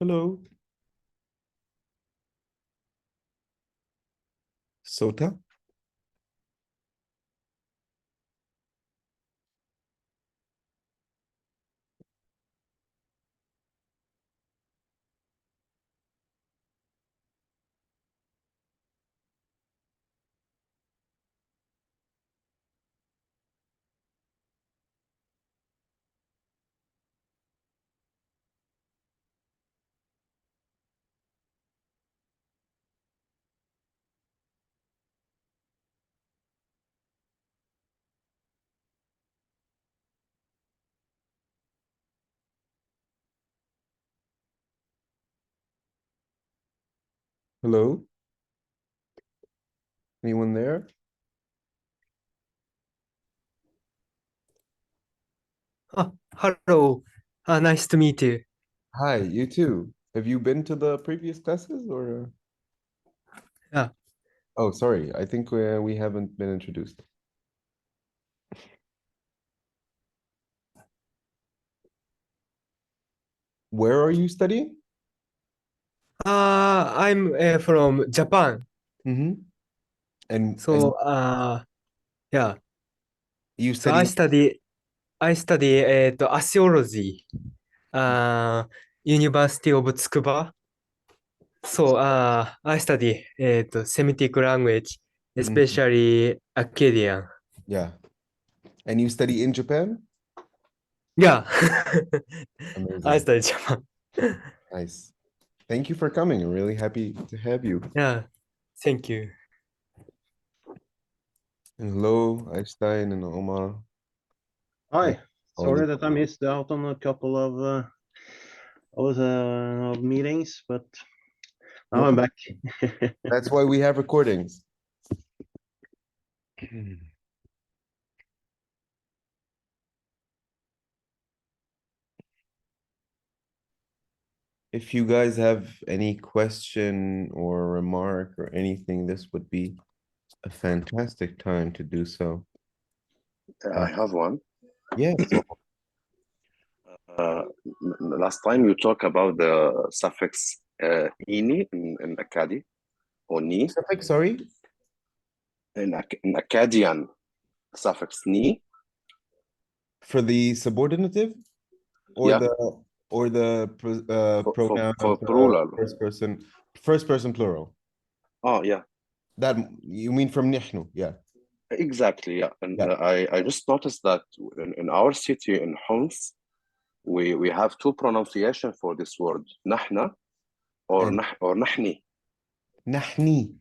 Hello. Sota? Hello? Anyone there? Hello. Nice to meet you. Hi, you too. Have you been to the previous classes or? Yeah. Oh, sorry. I think we haven't been introduced. Where are you studying? I'm from Japan. Mm-hmm. And So, yeah. you So study I study archaeology, uh, University of Tsukuba. So, I study Semitic language, Mhm. especially Akkadian. Yeah. And you study in Japan? Yeah. I Amazing. study Japan. Nice. Thank you for coming. I'm really happy to have you. Yeah. Thank you. And hello, Einstein and Omar. Hi, Hi, all sorry that I missed out on a couple of meetings, but no now I'm problem. back. That's why we have recordings. If you guys have any question or remark or anything, this would be a fantastic time to do so. I have one. Yes. Uh, Last time you talked about the suffix ini in Akkadi or ni Suffix, sorry. in Akkadian suffix ni. For the subordinative or Yeah, the pronoun for of the plural. first person plural. Oh yeah, That you mean from nihnu, yeah. exactly. Yeah, and Yeah. I just noticed that in our city in Homs we have two pronunciation for this word, nahna And or nahni. nahni.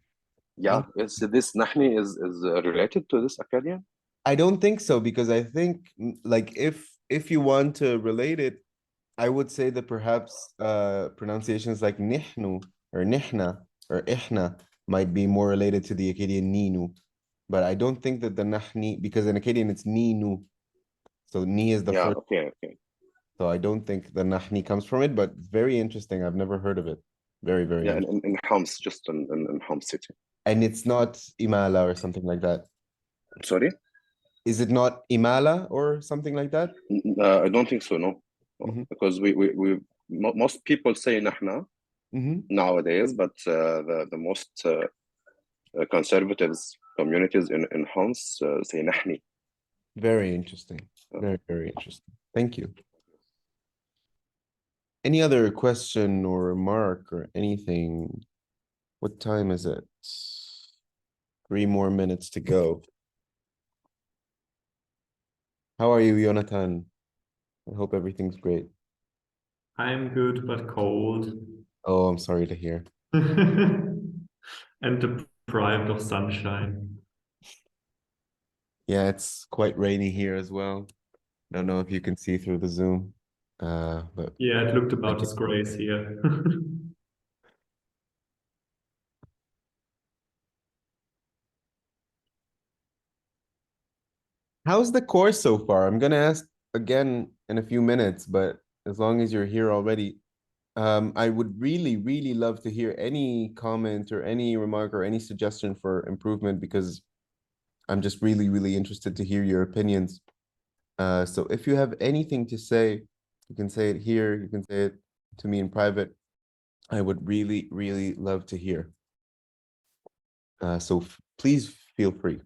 Yeah, is this nahni is related to this Akkadian? I don't think so because I think like if you want to relate it, I would say that perhaps pronunciations like nihnu or nihna or ihna might be more related to the Akkadian ninu. But I don't think that the nahni, because in Akkadian it's ninu. So ni is the Yeah, first. okay. So I don't think the nahni comes from it, but it's very interesting. I've never heard of it. Very, very Yeah, interesting. in Homs, just in Homs city. And it's not imala or something like that. Sorry? Is it not imala or something like that? I don't think so, no. No. Mm-hmm. Because most people say nahna Mm-hmm. nowadays, but the most conservatives communities in Homs say nahni. Very interesting. Uh, Very, very interesting. Thank you. Any other question or remark or anything? What time is it? 3 more minutes to go. How are you, Jonathan? I hope everything's great. I'm good but cold Oh, I'm sorry to hear. and deprived of sunshine. Yeah, it's quite rainy here as well. Don't know if you can see through the Zoom. But Yeah, it looked I about can. disgrace here. How's the course so far? I'm gonna ask again in a few minutes, but as long as you're here already, I would really, really love to hear any comment or any remark or any suggestion for improvement because I'm just really, really interested to hear your opinions. So if you have anything to say, you can say it here, you can say it to me in private. I would really, really love to hear. So please feel free.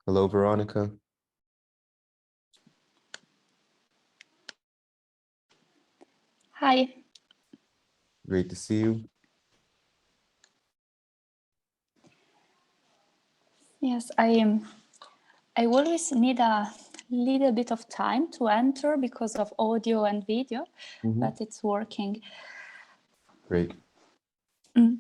Hello, Veronica. Hi. Great to see you. Yes, I always need a little bit of time to enter because of audio and video, but it's working. Great. Mm.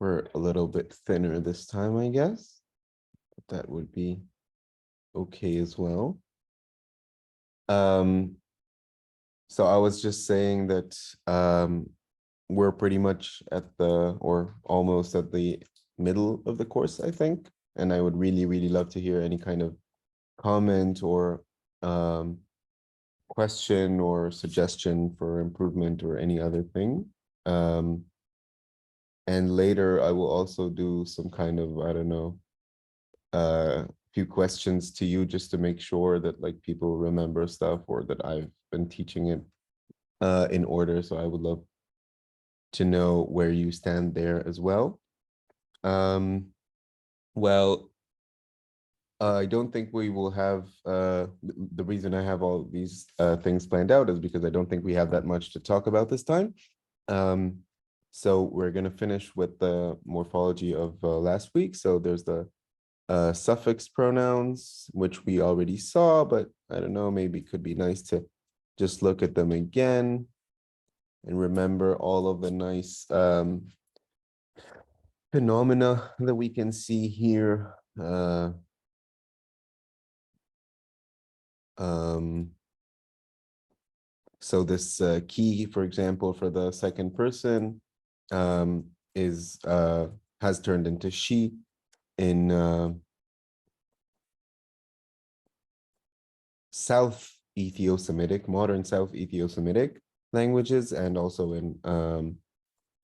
We're a little bit thinner this time, I guess. But that would be okay as well. So I was just saying that we're pretty much at the, or almost at the middle of the course, I think. And I would really, really love to hear any kind of comment or question or suggestion for improvement or any other thing. And later I will also do some kind of, I don't know, few questions to you just to make sure that like people remember stuff or that I've been teaching it in order. So I would love to know where you stand there as well. Well, I don't think we will have, the reason I have all these things planned out is because I don't think we have that much to talk about this time. So we're going to finish with the morphology of last week. So there's the suffix pronouns, which we already saw, but I don't know, maybe it could be nice to just look at them again and remember all of the nice phenomena that we can see here. So this key, for example, for the second person is has turned into she in South Ethio-Semitic, modern South Ethio-Semitic languages, and also in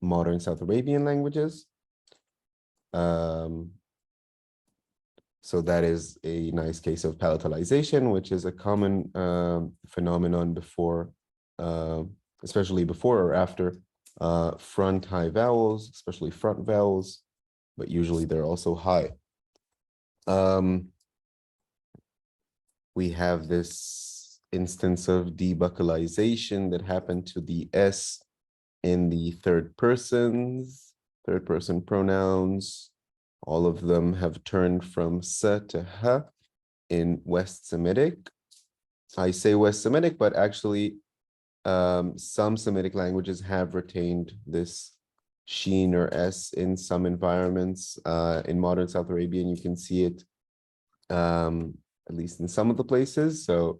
modern South Arabian languages. So that is a nice case of palatalization, which is a common phenomenon before, especially before or after front high vowels, especially front vowels, but usually they're also high. We have this instance of debuccalization that happened to the S in the third person pronouns. All of them have turned from sa to ha in West Semitic. I say West Semitic, but actually some Semitic languages have retained this sheen or S in some environments. In modern South Arabian, you can see it at least in some of the places. So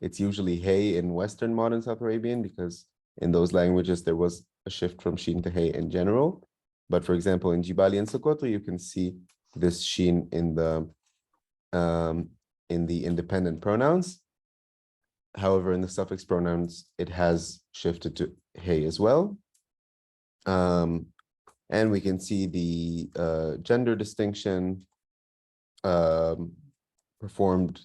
it's usually hey in Western modern South Arabian because in those languages, there was a shift from sheen to hey in general. But for example, in Jibali and Sokoto, you can see this sheen in the independent pronouns. However, in the suffix pronouns, it has shifted to hey as well. And we can see the gender distinction performed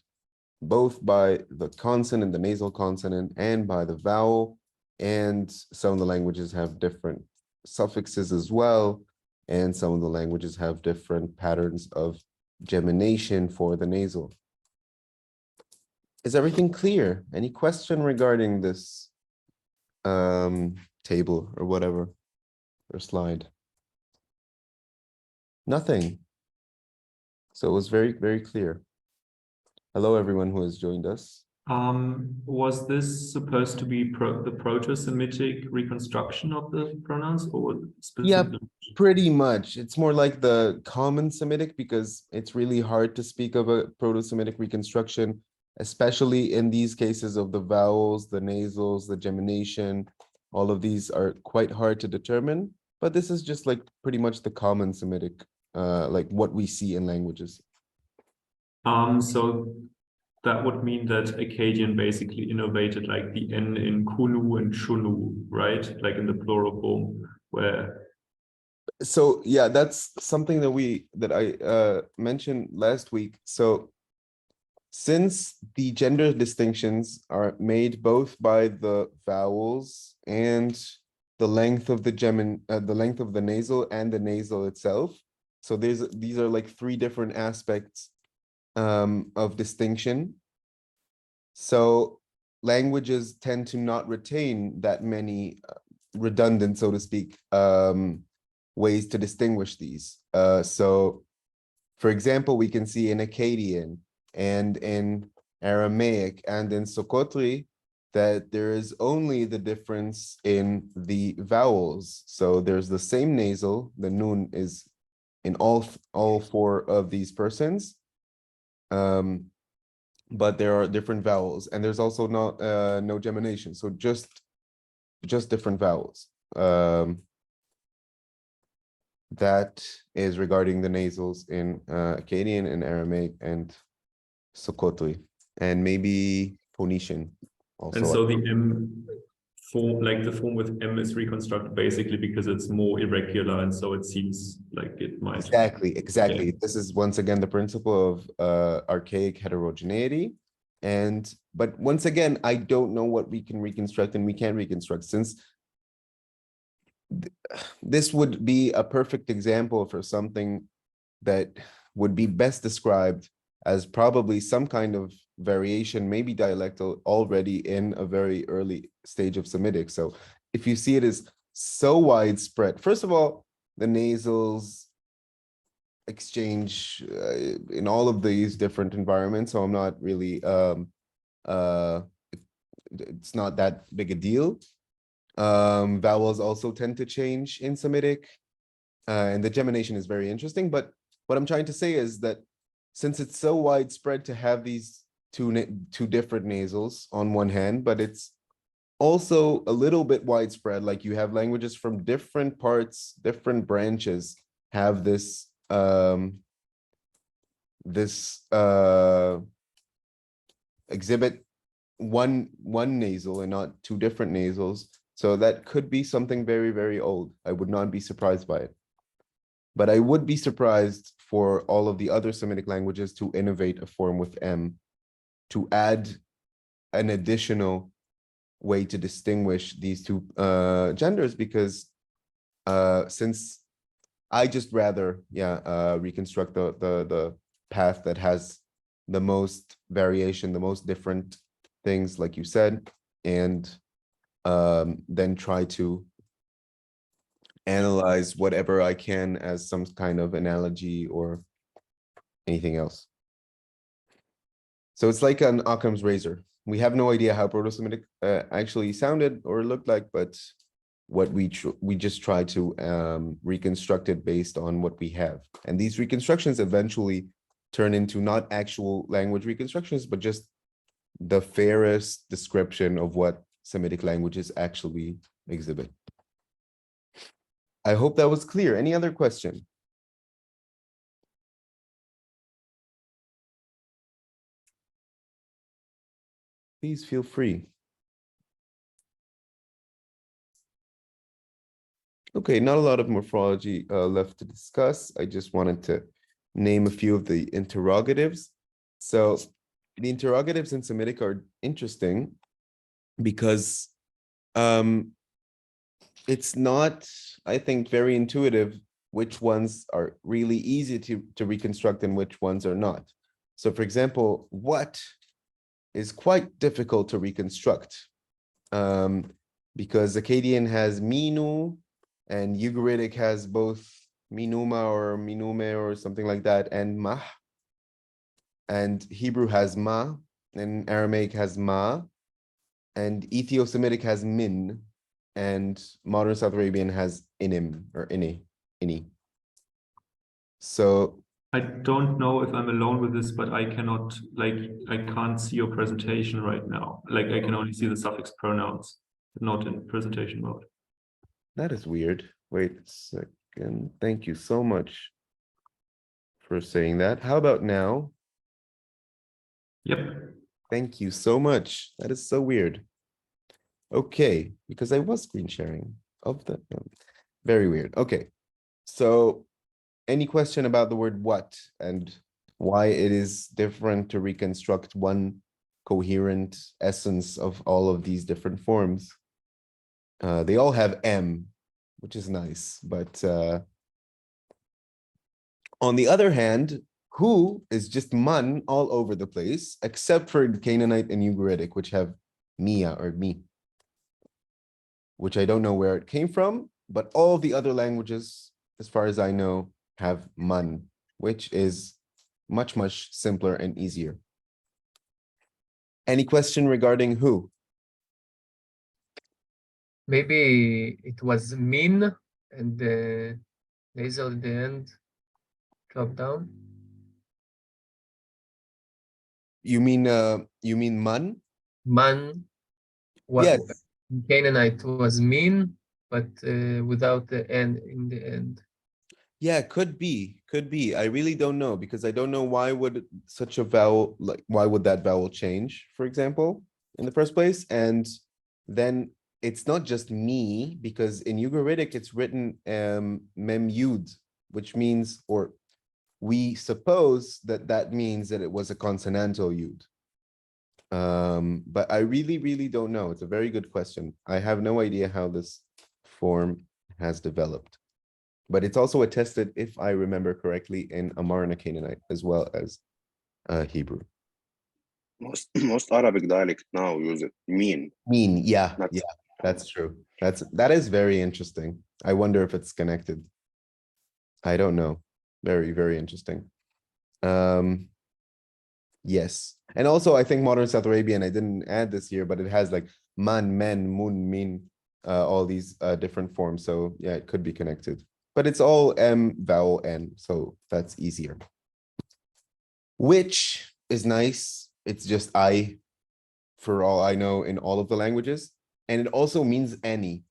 both by the consonant, the nasal consonant, and by the vowel. And some of the languages have different suffixes as well. And some of the languages have different patterns of gemination for the nasal. Is everything clear? Any question regarding this table or whatever, or slide? Nothing. So it was very, very clear. Hello, everyone who has joined us. Was this supposed to be the Proto-Semitic reconstruction of the pronouns, or specifically? Yeah, pretty much. It's more like the common Semitic because it's really hard to speak of a Proto-Semitic reconstruction, especially in these cases of the vowels, the nasals, the gemination. All of these are quite hard to determine, but this is just like pretty much the common Semitic, like what we see in languages. So that would mean that Akkadian basically innovated like the N in Kunu and Shunu, right? Like in the plural form, where So yeah, that's something that I mentioned last week. So since the gender distinctions are made both by the vowels and the length of the length of the nasal and the nasal itself, so these are like three different aspects of distinction. So languages tend to not retain that many redundant, so to speak, ways to distinguish these. So, for example, we can see in Akkadian and in Aramaic and in Sokotri that there is only the difference in the vowels. So there's the same nasal, the nun is in all four of these persons, but there are different vowels, and there's also no gemination, so just different vowels. That is regarding the nasals in Akkadian and Aramaic and Sokotri, and maybe Phoenician also. and so the M form, like the form with M, is reconstructed basically because it's more irregular, and so it seems like it might. Exactly. Yeah. This is once again the principle of archaic heterogeneity. But once again, I don't know what we can reconstruct and we can't reconstruct, since this would be a perfect example for something that would be best described as probably some kind of variation, maybe dialectal, already in a very early stage of Semitic. So if you see it as so widespread, first of all, the nasals exchange in all of these different environments, so I'm not really it's not that big a deal. Vowels also tend to change in Semitic, and the gemination is very interesting. But what I'm trying to say is that since it's so widespread to have these two different nasals on one hand, but it's also a little bit widespread, like you have languages from different parts, different branches have this exhibit one nasal and not two different nasals. So that could be something very, very old. I would not be surprised by it. But I would be surprised for all of the other Semitic languages to innovate a form with M, to add an additional way to distinguish these two genders, because since I just rather reconstruct the path that has the most variation, the most different things, like you said, and then try to analyze whatever I can as some kind of analogy or anything else. So it's like an Occam's razor. We have no idea how Proto-Semitic actually sounded or looked like, but what we just try to reconstruct it based on what we have. And these reconstructions eventually turn into not actual language reconstructions, but just the fairest description of what Semitic languages actually exhibit. I hope that was clear. Any other question? Please feel free. Okay, not a lot of morphology left to discuss. I just wanted to name a few of the interrogatives. So the interrogatives in Semitic are interesting because it's not, I think, very intuitive which ones are really easy to reconstruct and which ones are not. So for example, what is quite difficult to reconstruct because Akkadian has Minu and Ugaritic has both Minuma or Minume or something like that, and Mah. And Hebrew has Ma, and Aramaic has Ma, and Ethio-Semitic has Min, and modern South Arabian has Inim or Ini. So I don't know if I'm alone with this, but I cannot, I can't see your presentation right now. Like I can only see the suffix pronouns, not in presentation mode. that is weird. Wait a second. Thank you so much for saying that. How about now? Yep. Thank you so much. That is so weird. Okay, because I was screen sharing of the very weird. Okay, so any question about the word what and why it is different to reconstruct one coherent essence of all of these different forms? They all have M, which is nice, but on the other hand, who is just man all over the place, except for Canaanite and Ugaritic, which have Mia or me, which I don't know where it came from, but all the other languages, as far as I know, have man, which is much, much simpler and easier. Any question regarding who? Maybe it was min and the laser at the end drop down. You mean man? Man, what Yes. Canaanite was min, but without the n in the end. Yeah, could be. I really don't know because I don't know why would such a vowel, like why would that vowel change, for example, in the first place? And then it's not just me, because in Ugaritic it's written mem yud, which means, or we suppose that that means that it was a consonantal yud. But I really, really don't know. It's a very good question. I have no idea how this form has developed. But it's also attested, if I remember correctly, in Amarna Canaanite as well as Hebrew. Most Arabic dialect now use it. Mean. Yeah, That's- yeah, that's true. That is very interesting. I wonder if it's connected. I don't know. Very, very interesting. Yes. And also I think modern South Arabian, I didn't add this here, but it has like man, men, mun, min, all these different forms. So yeah, it could be connected. But it's all M vowel N, so that's easier. Which is nice. It's just I, for all I know, in all of the languages. And it also means any.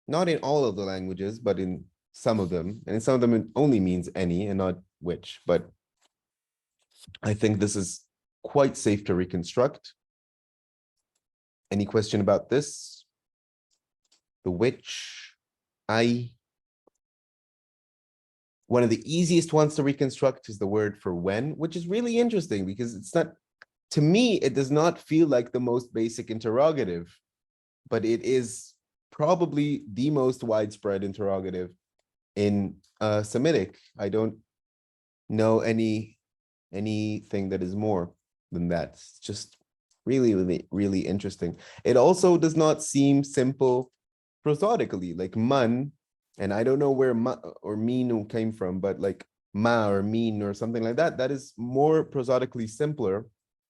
Not in all of the languages, but in some of them. And in some of them, it only means any and not which. But I think this is quite safe to reconstruct. Any question about this? The which, I. One of the easiest ones to reconstruct is the word for when, which is really interesting because it's not, to me, it does not feel like the most basic interrogative, but it is probably the most widespread interrogative in Semitic. I don't know anything that is more than that. It's just really, really, really interesting. It also does not seem simple prosodically, like man, and I don't know where ma or mean came from, but like ma or mean or something like that, that is more prosodically simpler,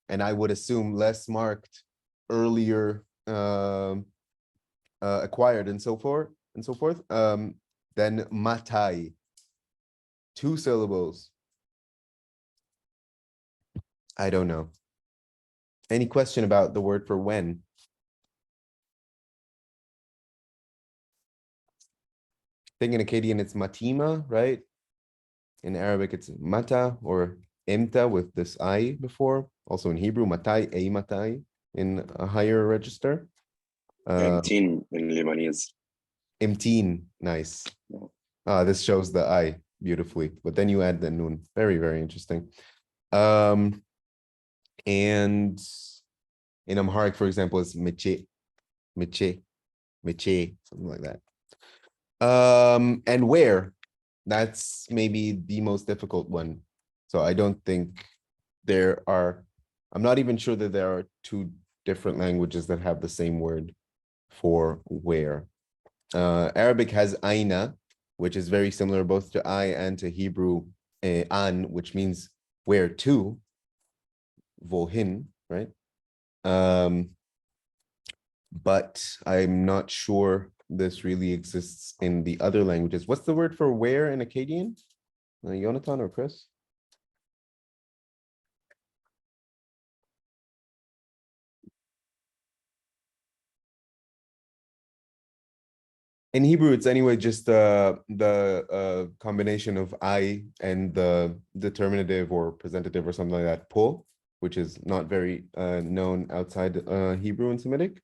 and I would assume less marked earlier acquired and so forth than matai. 2 syllables. I don't know. Any question about the word for when? I think in Akkadian it's matima, right? In Arabic it's mata or imta with this I before. Also in Hebrew, matai, a matai in a higher register. Team in Lebanese. Imteen, nice. This shows the I beautifully, but then you add the nun. Very, very interesting. And in Amharic, for example, it's meche, something like that. And where? That's maybe the most difficult one. So I don't think I'm not even sure that there are 2 different languages that have the same word for where. Arabic has aina, which is very similar both to I and to Hebrew an, which means where to, wohin, right? But I'm not sure this really exists in the other languages. What's the word for where in Akkadian? Jonathan or Chris? In Hebrew, it's anyway just the combination of I and the determinative or presentative or something like that, po. which is not very known outside Hebrew and Semitic.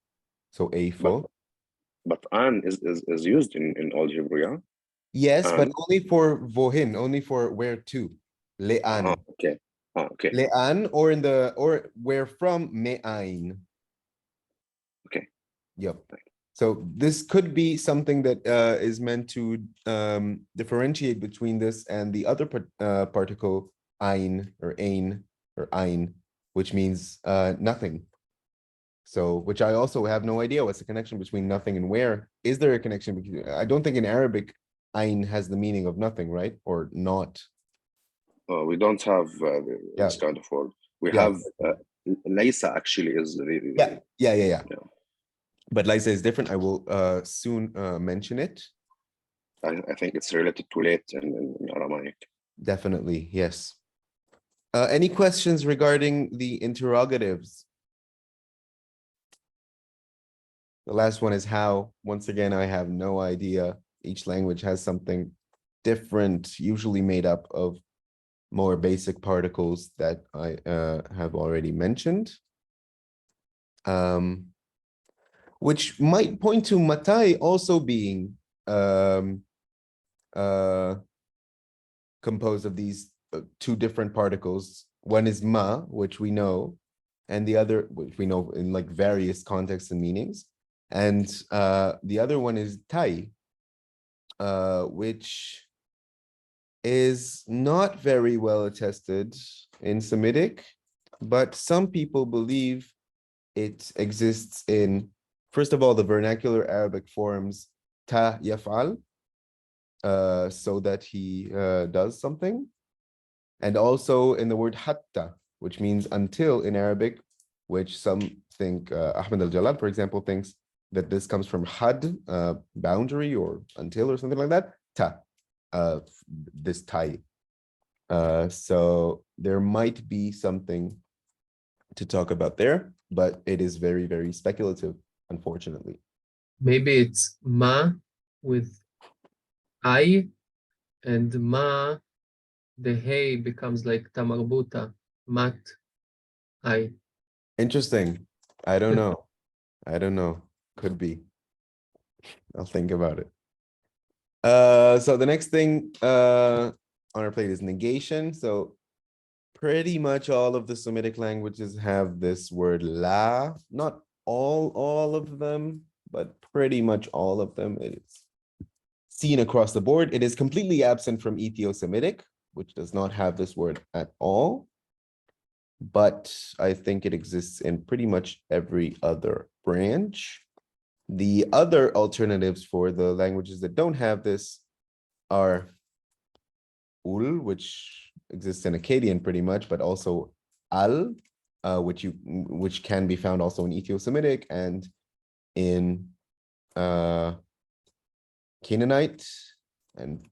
So Eifo. But an is used in Old Hebrew, yeah? Yes, but An. only for vohin, only for where to. Le'an. Okay. Okay. Le'an, or in the or where from me'ain. Okay. Yep. So this could be something that is meant to differentiate between this and the other particle ein or ein or ein, which means nothing. So, which I also have no idea what's the connection between nothing and where. Is there a connection? Between, I don't think in Arabic ein has the meaning of nothing, right? Or not. We don't have Yeah. this kind of word. We Yeah. have Laysa actually is really. Yeah. But Lysa is different. I will soon mention it. I think it's related to late in Aramaic. Definitely, yes. Any questions regarding the interrogatives? The last one is how. Once again, I have no idea. Each language has something different, usually made up of more basic particles that I have already mentioned. Which might point to matai also being composed of these two different particles. One is ma, which we know, and the other, which we know in like various contexts and meanings. And the other one is tai, which is not very well attested in Semitic, but some people believe it exists in, first of all, the vernacular Arabic forms ta yaf'al, so that he does something. And also in the word hatta, which means until in Arabic, which some think, Ahmed al-Jalal, for example, thinks that this comes from had, boundary or until or something like that, ta, this tie. So there might be something to talk about there, but it is very, very speculative, unfortunately. Maybe it's ma with I, and ma, the hey becomes like tamarbuta, mat, I. Interesting. I don't know. I don't know. Could be. I'll think about it. So the next thing on our plate is negation. So pretty much all of the Semitic languages have this word la. Not all of them, but pretty much all of them. It's seen across the board. It is completely absent from Ethio-Semitic, which does not have this word at all. But I think it exists in pretty much every other branch. The other alternatives for the languages that don't have this are ul, which exists in Akkadian pretty much, but also al, which can be found also in Ethio-Semitic and in Canaanite, and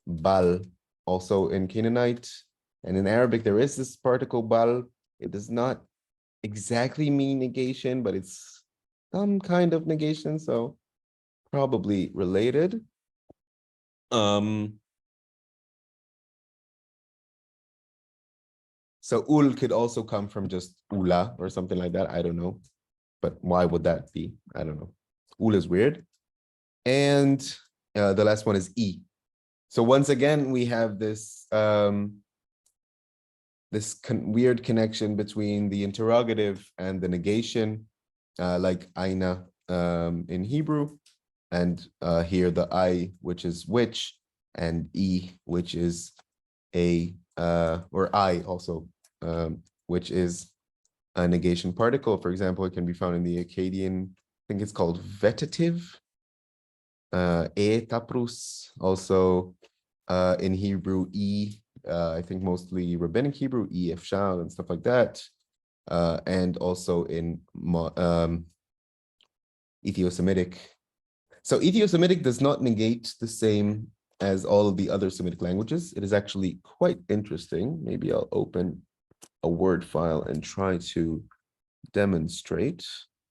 bal also in Canaanite. And in Arabic, there is this particle bal. It does not exactly mean negation, but it's some kind of negation, so probably related. So ul could also come from just ula or something like that. I don't know. But why would that be? I don't know. Ul is weird. And the last one is e. So once again, we have this weird connection between the interrogative and the negation, like aina in Hebrew, and here the I, which is which, and e, which is a or I also, which is a negation particle. For example, it can be found in the Akkadian, I think it's called vetative, e taprus, also in Hebrew, e, I think mostly Rabbinic Hebrew, e efshal and stuff like that, and also in Ethio-Semitic. So Ethio-Semitic does not negate the same as all of the other Semitic languages. It is actually quite interesting. Maybe I'll open a Word file and try to demonstrate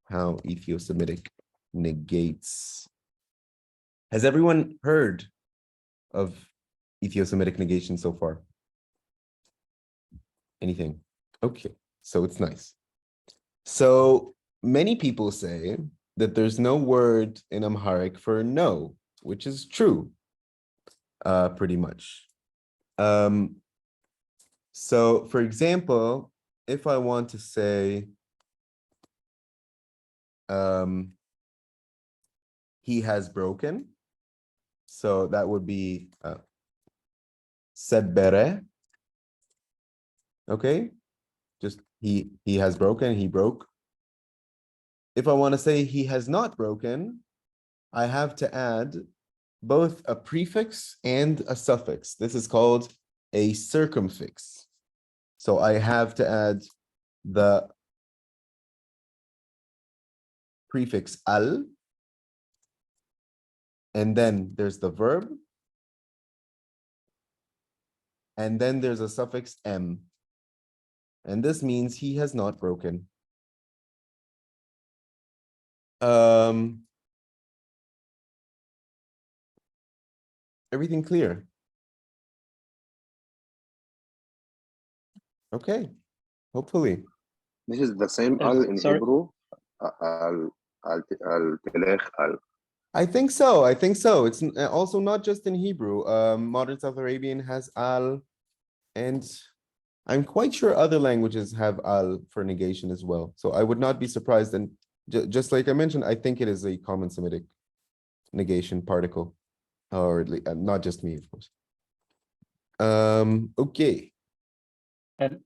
how Ethio-Semitic negates. Has everyone heard of Ethio-Semitic negation so far? Anything? Okay. So it's nice. So many people say that there's no word in Amharic for no, which is true, pretty much. So for example, if I want to say, he has broken, so that would be sebbere. Okay, just he has broken, he broke. If I want to say he has not broken, I have to add both a prefix and a suffix. This is called a circumfix. So I have to add the prefix al, and then there's the verb, and then there's a suffix m. And this means he has not broken. Everything clear? Okay, hopefully. This is the same al in sorry. Hebrew. Al-tilech, al. I think so. I think so. It's also not just in Hebrew. Modern South Arabian has al, and I'm quite sure other languages have al for negation as well. So I would not be surprised. And just like I mentioned, I think it is a common Semitic negation particle, or at least, not just me, of course. Okay.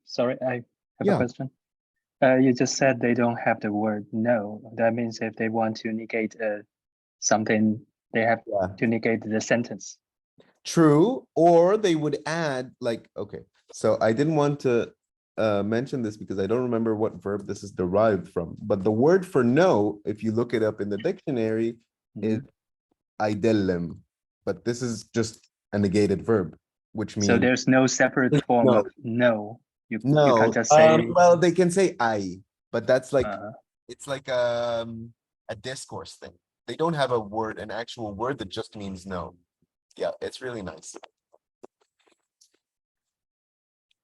Sorry, I have Yeah. a question. You just said they don't have the word no. That means if they want to negate something, they have Yeah. to negate the sentence. True, or they would add like, okay, so I didn't want to mention this because I don't remember what verb this is derived from, but the word for no, if you look it up in the dictionary, is idellem, but this is just a negated verb, which means So there's no separate form No. of no. You no. can't just say Well, they can say I, but that's like uh, it's like a discourse thing. They don't have a word, an actual word that just means no. Yeah, it's really nice.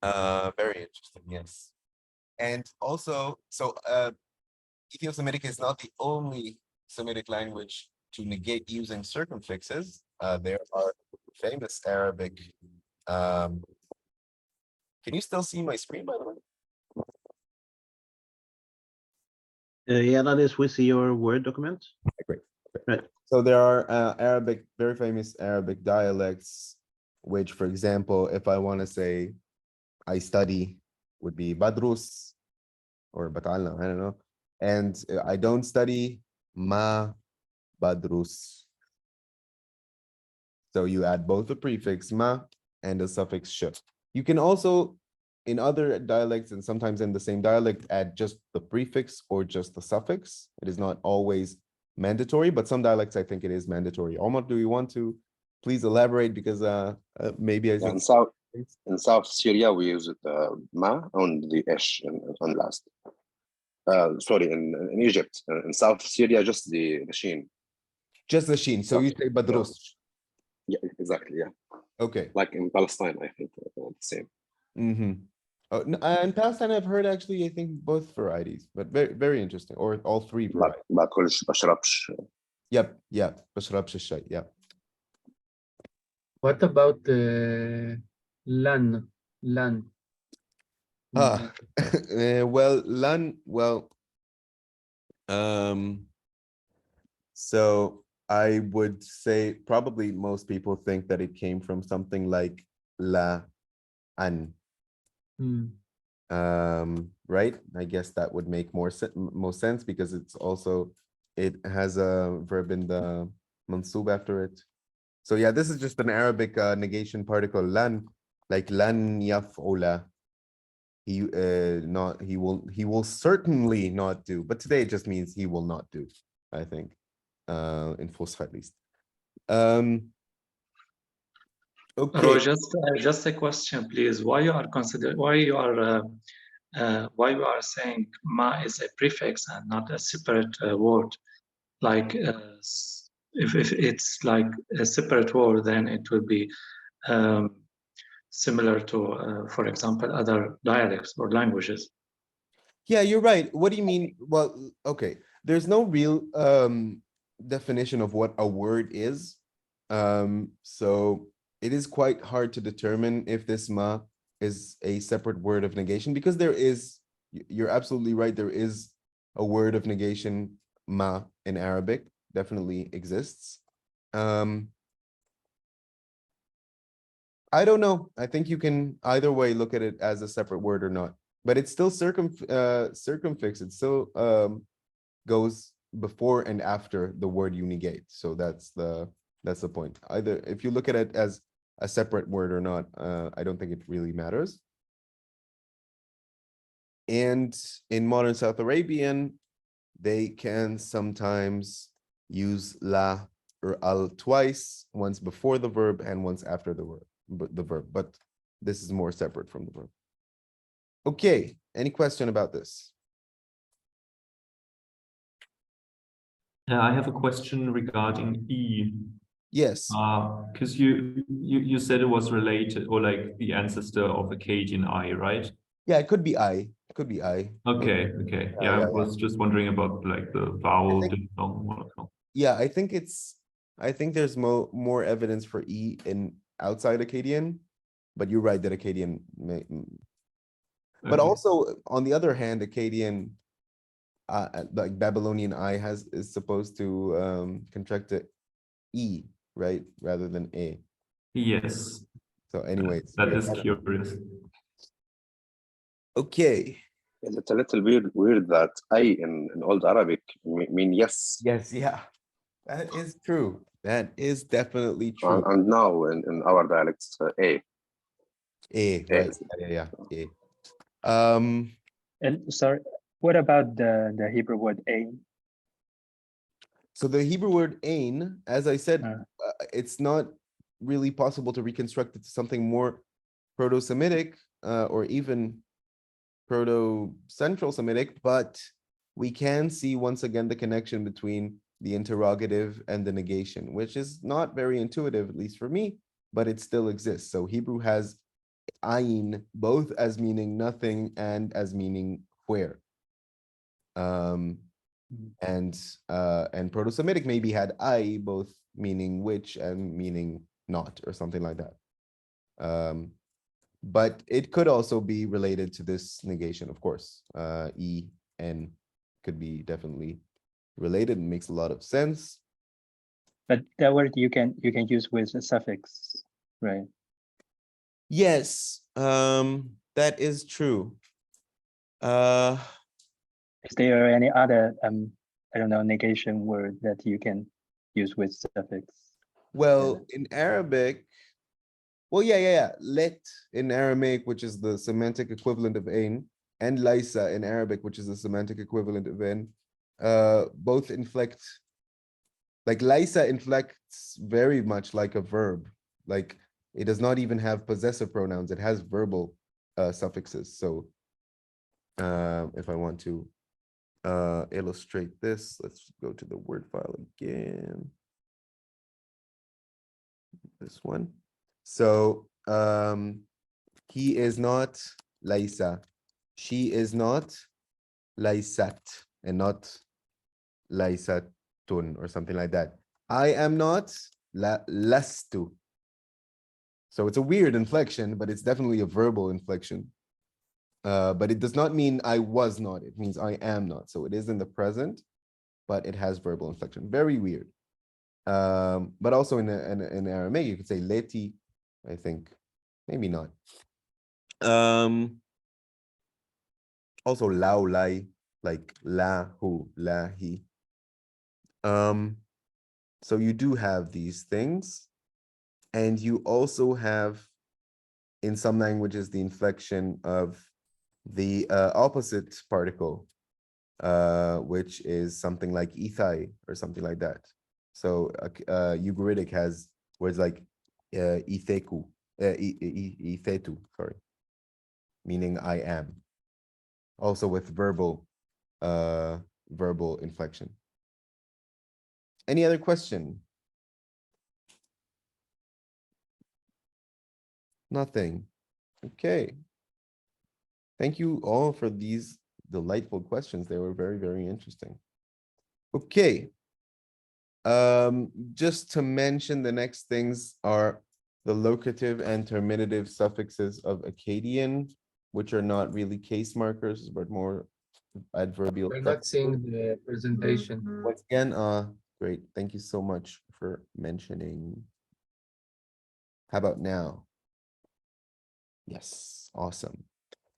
Very interesting, yes. And also, so Ethio-Semitic is not the only Semitic language to negate using circumfixes. There are famous Arabic. Can you still see my screen, by the way? Yeah, that is with your Word document. Okay, great. Okay. Right. So there are Arabic, very famous Arabic dialects, which, for example, if I want to say I study, would be badrus or batalna, I don't know. And I don't study, ma badrus. So you add both the prefix ma and the suffix sh. You can also, in other dialects and sometimes in the same dialect, add just the prefix or just the suffix. It is not always mandatory, but some dialects I think it is mandatory. Omar, do you want to please elaborate, because maybe I Yeah, said in South Syria, we use it ma on the ish on last. Sorry, in Egypt, in South Syria, just the sheen. just the sheen. So you say badrus. Yeah, exactly. Yeah, Okay. like in Palestine, I think the same. Mm-hmm. Oh, in Palestine, I've heard actually, I think both varieties, but very, very interesting, or all three varieties. باكلش بشربش. Yep, yeah. بشربش الشاي, yeah. What about the lan? Lan. Well, lan, well, so I would say probably most people think that it came from something like la an. Right? I guess that would make most sense, because it's also, it has a verb in the mansub after it. So yeah, this is just an Arabic negation particle, lan, like lan yaf'ula. He he will certainly not do, but today it just means he will not do, I think, in Fusha at least. Okay. Just a question, please. Why you are saying ma is a prefix and not a separate word? Like if it's like a separate word, then it will be similar to, for example, other dialects or languages. Yeah, you're right. What do you mean? Well, okay. There's no real definition of what a word is. So it is quite hard to determine if this ma is a separate word of negation, because there is, you're absolutely right, there is a word of negation, ma, in Arabic, definitely exists. I don't know. I think you can either way look at it as a separate word or not, but it's still circumfix. It still goes before and after the word you negate. So that's the point. Either if you look at it as a separate word or not, I don't think it really matters. And in modern South Arabian, they can sometimes use la or al twice, once before the verb and once after the verb, but this is more separate from the verb. Okay, any question about this? I have a question regarding E. Yes. Because you said it was related, or like the ancestor of Akkadian I, right? Yeah, it could be I. It could be I. Okay, okay. Yeah, I was just wondering about like the vowel diphthong monochrome. Yeah, I think there's more evidence for E in outside Akkadian, but you're right that Akkadian may, but Okay. also on the other hand, Akkadian, like Babylonian I is supposed to contract to E, right, rather than A. Yes, So anyways, that is curious. Okay. It's a little weird that I in Old Arabic mean yes. Yes, yeah. That is true. That is definitely true. And now in our dialects, A. A, A right. is- Yeah. A. And sorry, what about the Hebrew word ain? So the Hebrew word ain, as I said, Uh. it's not really possible to reconstruct it to something more Proto-Semitic or even Proto-Central Semitic, but we can see once again the connection between the interrogative and the negation, which is not very intuitive, at least for me, but it still exists. So Hebrew has ayin both as meaning nothing and as meaning where. And Proto-Semitic maybe had I both meaning which and meaning not, or something like that. But it could also be related to this negation, of course. E, N could be definitely related and makes a lot of sense. But that word you can use with a suffix, right? Yes, that is true. Is there any other I don't know, negation word that you can use with suffix? Well, in Arabic, well, yeah. Let in Aramaic, which is the semantic equivalent of ain, and laisa in Arabic, which is the semantic equivalent of ain, both inflect, like laisa inflects very much like a verb. Like it does not even have possessive pronouns. It has verbal suffixes. So if I want to illustrate this, let's go to the word file again. This one. So he is not Laisa. She is not Laisat, and not Laisatun or something like that. I am not Lastu. So it's a weird inflection, but it's definitely a verbal inflection. But it does not mean I was not. It means I am not. So it is in the present, but it has verbal inflection. Very weird. But also in Aramaic, you could say leti, I think. Maybe not. Also lao lai, like la hu, la he. So you do have these things, and you also have in some languages the inflection of the opposite particle, which is something like ethai or something like that. So Ugaritic has words like itheku, ithetu, sorry, meaning I am. Also with verbal inflection. Any other question? Nothing. Okay. Thank you all for these delightful questions. They were very, very interesting. Okay. Just to mention, the next things are the locative and terminative suffixes of Akkadian, which are not really case markers, but more adverbial. We're not seeing the presentation. Once again, great. Thank you so much for mentioning. How about now? Yes, awesome.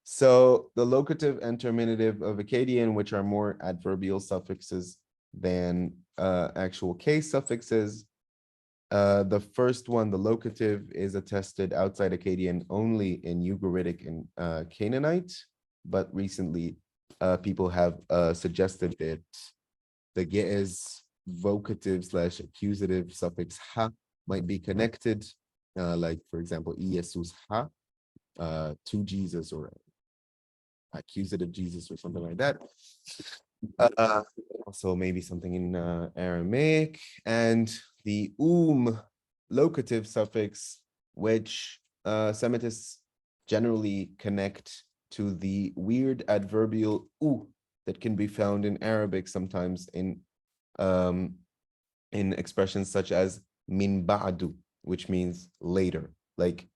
So the locative and terminative of Akkadian, which are more adverbial suffixes than actual case suffixes. The first one, the locative, is attested outside Akkadian only in Ugaritic and Canaanite, but recently people have suggested that the Ge'ez vocative / accusative suffix ha might be connected, like for example, Jesus ha, to Jesus, or accusative Jesus or something like that. Also maybe something in Aramaic, and the locative suffix, which Semitists generally connect to the weird adverbial u that can be found in Arabic sometimes in expressions such as min ba'du, which means later. Like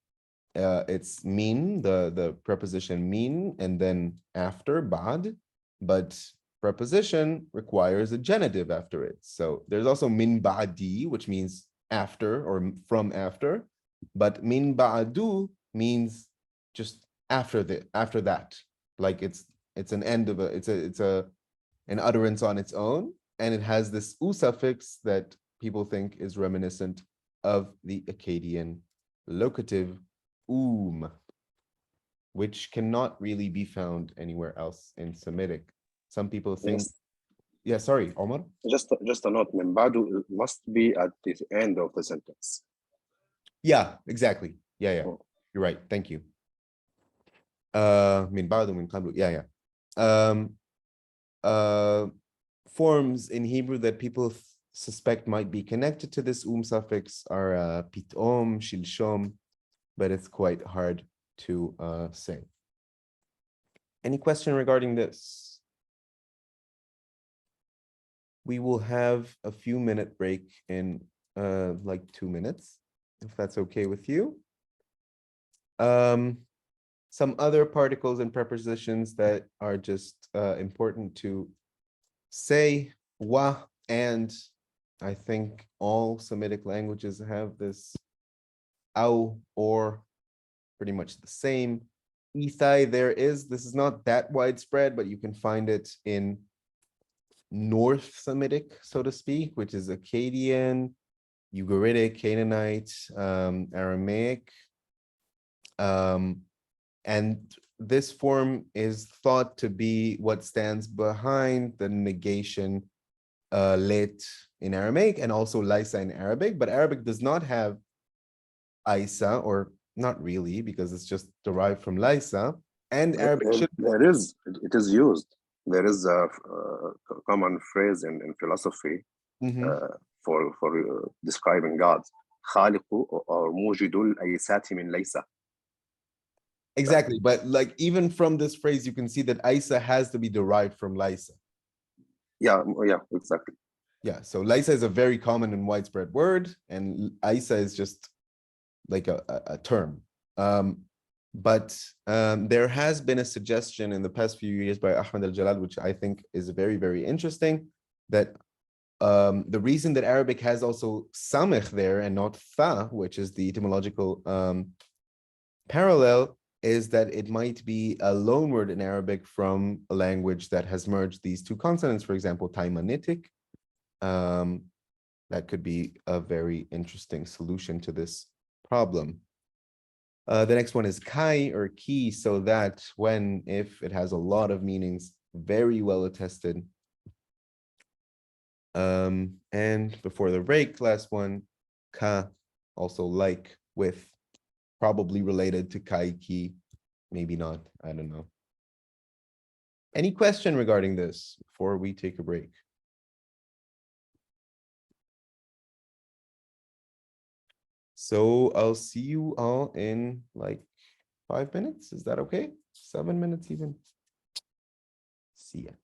it's min, the preposition min, and then after ba'd, but preposition requires a genitive after it. So there's also min ba'di, which means after or from after, but min ba'du means just after that. Like it's an end of it's an utterance on its own, and it has this u suffix that people think is reminiscent of the Akkadian locative which cannot really be found anywhere else in Semitic. Some people think, Yes. Yeah, sorry, Omar. Just a note, min ba'du must be at the end of the sentence. Yeah, exactly. Yeah. Oh. You're right. Thank you. Min ba'du, min qablu. Yeah. Forms in Hebrew that people suspect might be connected to this suffix are pitom, shilshom, but it's quite hard to say. Any question regarding this? We will have a few minute break in like 2 minutes, if that's okay with you. Some other particles and prepositions that are just important to say, wa, and I think all Semitic languages have this, au, or, pretty much the same. Ethai, this is not that widespread, but you can find it in North Semitic, so to speak, which is Akkadian, Ugaritic, Canaanite, Aramaic. And this form is thought to be what stands behind the negation let in Aramaic and also Lysa in Arabic, but Arabic does not have Isa, or not really, because it's just derived from Lysa. And Arabic it is used. There is a common phrase in philosophy for describing God. خالق or موجد الأيسات من ليس. Exactly, but like even from this phrase, you can see that Isa has to be derived from Lysa. Yeah, exactly. Yeah, so Lysa is a very common and widespread word, and Isa is just like a term. But there has been a suggestion in the past few years by Ahmed al-Jalal, which I think is very, very interesting, that the reason that Arabic has also samech there and not tha, which is the etymological parallel, is that it might be a loan word in Arabic from a language that has merged these two consonants, for example, Taimanitic. That could be a very interesting solution to this problem. The next one is kai, or ki, so that when, if, it has a lot of meanings, very well attested. And before the break, last one, ka, also like, with, probably related to kai ki, maybe not, I don't know. Any question regarding this before we take a break? So I'll see you all in like 5 minutes. Is that okay? 7 minutes even. نفسية.